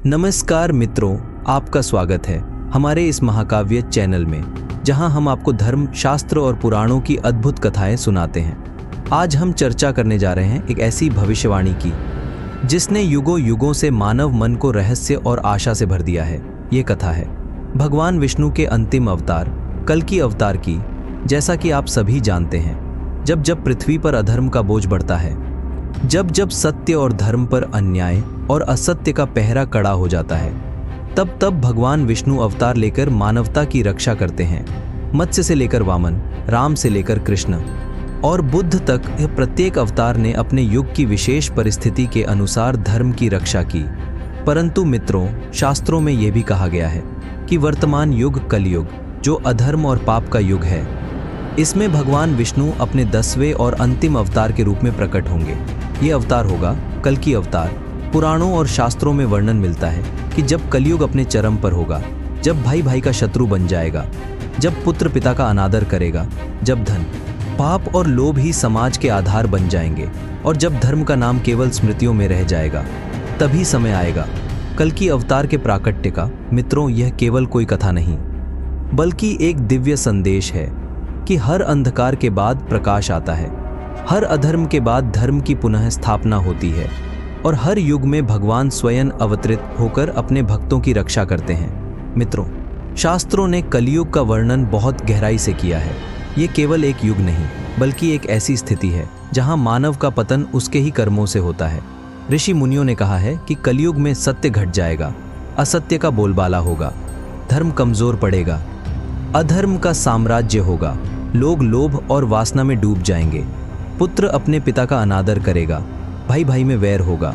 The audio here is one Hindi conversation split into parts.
नमस्कार मित्रों, आपका स्वागत है हमारे इस महाकाव्य चैनल में, जहां हम आपको धर्म, शास्त्र और पुराणों की अद्भुत कथाएं सुनाते हैं। आज हम चर्चा करने जा रहे हैं एक ऐसी भविष्यवाणी की जिसने युगों युगों से मानव मन को रहस्य और आशा से भर दिया है। ये कथा है भगवान विष्णु के अंतिम अवतार कल्कि अवतार की। जैसा कि आप सभी जानते हैं, जब जब पृथ्वी पर अधर्म का बोझ बढ़ता है, जब जब सत्य और धर्म पर अन्याय और असत्य का पहरा कड़ा हो जाता है, तब तब भगवान विष्णु अवतार लेकर मानवता की रक्षा करते हैं। मत्स्य से लेकर वामन, राम से लेकर कृष्ण और बुद्ध तक, यह प्रत्येक अवतार ने अपने युग की विशेष परिस्थिति के अनुसार धर्म की रक्षा की। परंतु मित्रों, शास्त्रों में यह भी कहा गया है कि वर्तमान युग कलयुग, जो अधर्म और पाप का युग है, इसमें भगवान विष्णु अपने 10वें और अंतिम अवतार के रूप में प्रकट होंगे। ये अवतार होगा कल्कि अवतार। पुराणों और शास्त्रों में वर्णन मिलता है कि जब कलयुग अपने चरम पर होगा, जब भाई भाई का शत्रु बन जाएगा, जब पुत्र पिता का अनादर करेगा, जब धन, पाप और लोभ ही समाज के आधार बन जाएंगे और जब धर्म का नाम केवल स्मृतियों में रह जाएगा, तभी समय आएगा कल्कि अवतार के प्राकट्य का। मित्रों, यह केवल कोई कथा नहीं, बल्कि एक दिव्य संदेश है कि हर अंधकार के बाद प्रकाश आता है, हर अधर्म के बाद धर्म की पुनः स्थापना होती है और हर युग में भगवान स्वयं अवतरित होकर अपने भक्तों की रक्षा करते हैं। मित्रों, शास्त्रों ने कलयुग का वर्णन बहुत गहराई से किया है। ये केवल एक युग नहीं, बल्कि एक ऐसी स्थिति है जहां मानव का पतन उसके ही कर्मों से होता है। ऋषि मुनियों ने कहा है कि कलयुग में सत्य घट जाएगा, असत्य का बोलबाला होगा, धर्म कमजोर पड़ेगा, अधर्म का साम्राज्य होगा, लोग लोभ और वासना में डूब जाएंगे, पुत्र अपने पिता का अनादर करेगा, भाई भाई में वैर होगा,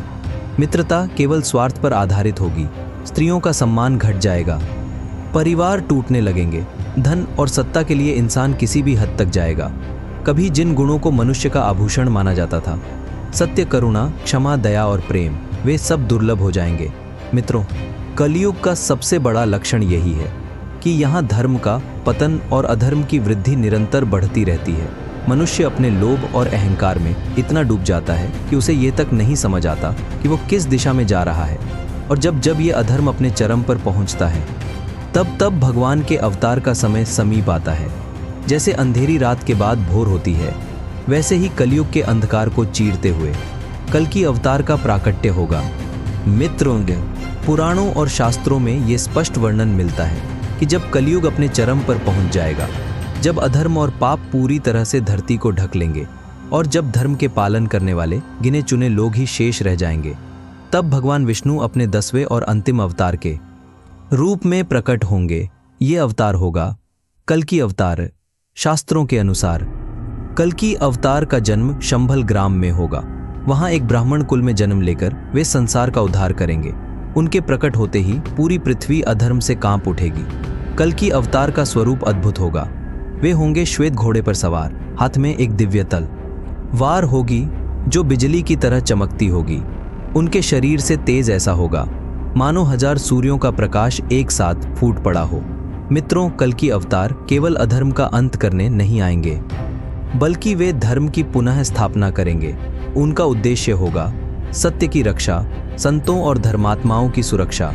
मित्रता केवल स्वार्थ पर आधारित होगी, स्त्रियों का सम्मान घट जाएगा, परिवार टूटने लगेंगे, धन और सत्ता के लिए इंसान किसी भी हद तक जाएगा। कभी जिन गुणों को मनुष्य का आभूषण माना जाता था, सत्य, करुणा, क्षमा, दया और प्रेम, वे सब दुर्लभ हो जाएंगे। मित्रों, कलयुग का सबसे बड़ा लक्षण यही है कि यहाँ धर्म का पतन और अधर्म की वृद्धि निरंतर बढ़ती रहती है। मनुष्य अपने लोभ और अहंकार में इतना डूब जाता है कि उसे ये तक नहीं समझ आता कि वो किस दिशा में जा रहा है। और जब जब ये अधर्म अपने चरम पर पहुंचता है, तब तब भगवान के अवतार का समय समीप आता है। जैसे अंधेरी रात के बाद भोर होती है, वैसे ही कलयुग के अंधकार को चीरते हुए कल्कि अवतार का प्राकट्य होगा। मित्रों, पुराणों और शास्त्रों में ये स्पष्ट वर्णन मिलता है कि जब कलयुग अपने चरम पर पहुंच जाएगा, जब अधर्म और पाप पूरी तरह से धरती को ढक लेंगे और जब धर्म के पालन करने वाले गिने चुने लोग ही शेष रह जाएंगे, तब भगवान विष्णु अपने 10वें और अंतिम अवतार के रूप में प्रकट होंगे। ये अवतार होगा कल्कि अवतार। शास्त्रों के अनुसार कल्कि अवतार का जन्म शंभल ग्राम में होगा। वहां एक ब्राह्मण कुल में जन्म लेकर वे संसार का उद्धार करेंगे। उनके प्रकट होते ही पूरी पृथ्वी अधर्म से कांप उठेगी। कल्कि अवतार का स्वरूप अद्भुत होगा। वे होंगे श्वेत घोड़े पर सवार, हाथ में एक दिव्य तल वार होगी जो बिजली की तरह चमकती होगी। उनके शरीर से तेज ऐसा होगा मानो 1000 सूर्यों का प्रकाश एक साथ फूट पड़ा हो। मित्रों, कल्कि अवतार केवल अधर्म का अंत करने नहीं आएंगे, बल्कि वे धर्म की पुनः स्थापना करेंगे। उनका उद्देश्य होगा सत्य की रक्षा, संतों और धर्मात्माओं की सुरक्षा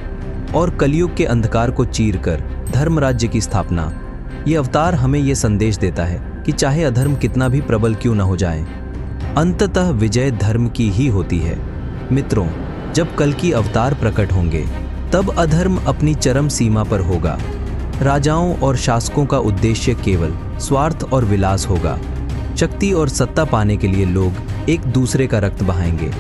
और कलयुग के अंधकार को चीरकर धर्म राज्य की स्थापना। ये अवतार हमें ये संदेश देता है कि चाहे अधर्म कितना भी प्रबल क्यों न हो जाए, अंततः विजय धर्म की ही होती है। मित्रों, जब कल्कि अवतार प्रकट होंगे, तब अधर्म अपनी चरम सीमा पर होगा। राजाओं और शासकों का उद्देश्य केवल स्वार्थ और विलास होगा। शक्ति और सत्ता पाने के लिए लोग एक दूसरे का रक्त बहाएंगे।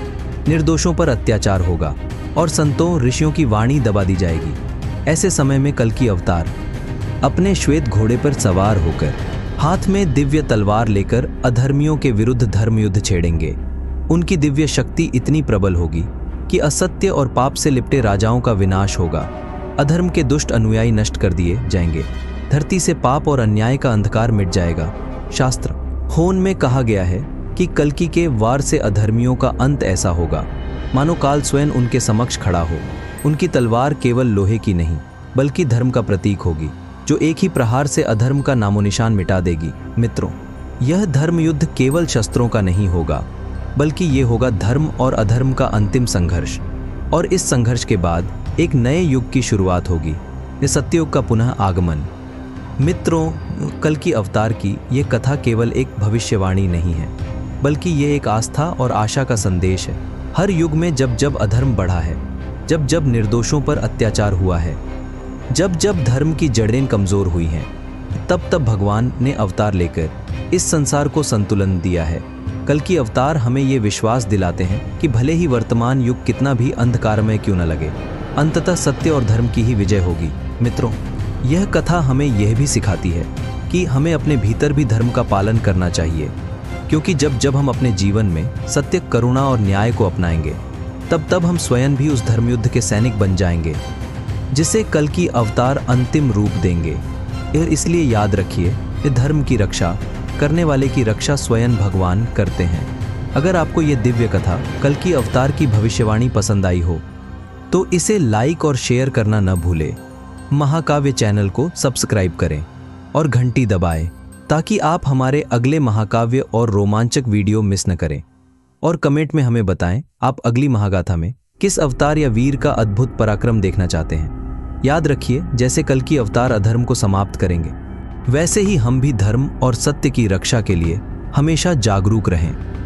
निर्दोषों पर अत्याचार होगा और संतों, ऋषियों की वाणी दबा दी जाएगी। ऐसे समय में कल्कि अवतार अपने श्वेत घोड़े पर सवार होकर, हाथ में दिव्य तलवार लेकर अधर्मियों के विरुद्ध धर्मयुद्ध छेड़ेंगे। उनकी दिव्य शक्ति इतनी प्रबल होगी कि असत्य और पाप से लिपटे राजाओं का विनाश होगा। अधर्म के दुष्ट अनुयायी नष्ट कर दिए जाएंगे। धरती से पाप और अन्याय का अंधकार मिट जाएगा। शास्त्र होन में कहा गया है कि कल्कि के वार से अधर्मियों का अंत ऐसा होगा मानो काल स्वयं उनके समक्ष खड़ा हो। उनकी तलवार केवल लोहे की नहीं, बल्कि धर्म का प्रतीक होगी, जो एक ही प्रहार से अधर्म का नामोनिशान मिटा देगी। मित्रों, यह धर्म युद्ध केवल शस्त्रों का नहीं होगा, बल्कि ये होगा धर्म और अधर्म का अंतिम संघर्ष। और इस संघर्ष के बाद एक नए युग की शुरुआत होगी, ये सत्ययुग का पुनः आगमन। मित्रों, कल की अवतार की ये कथा केवल एक भविष्यवाणी नहीं है, बल्कि ये एक आस्था और आशा का संदेश है। हर युग में जब जब अधर्म बढ़ा है, जब जब निर्दोषों पर अत्याचार हुआ है, जब जब धर्म की जड़ें कमजोर हुई हैं, तब तब भगवान ने अवतार लेकर इस संसार को संतुलन दिया है। कल की अवतार हमें ये विश्वास दिलाते हैं कि भले ही वर्तमान युग कितना भी अंधकारमय क्यों न लगे, अंततः सत्य और धर्म की ही विजय होगी। मित्रों, यह कथा हमें यह भी सिखाती है कि हमें अपने भीतर भी धर्म का पालन करना चाहिए, क्योंकि जब जब हम अपने जीवन में सत्य, करुणा और न्याय को अपनाएंगे, तब तब हम स्वयं भी उस धर्मयुद्ध के सैनिक बन जाएंगे, जिसे कल की अवतार अंतिम रूप देंगे। और इसलिए याद रखिए, ये धर्म की रक्षा करने वाले की रक्षा स्वयं भगवान करते हैं। अगर आपको ये दिव्य कथा कल की अवतार की भविष्यवाणी पसंद आई हो, तो इसे लाइक और शेयर करना न भूलें। महाकाव्य चैनल को सब्सक्राइब करें और घंटी दबाएं, ताकि आप हमारे अगले महाकाव्य और रोमांचक वीडियो मिस न करें। और कमेंट में हमें बताएं, आप अगली महागाथा में किस अवतार या वीर का अद्भुत पराक्रम देखना चाहते हैं। याद रखिए, जैसे कल की अवतार अधर्म को समाप्त करेंगे, वैसे ही हम भी धर्म और सत्य की रक्षा के लिए हमेशा जागरूक रहें।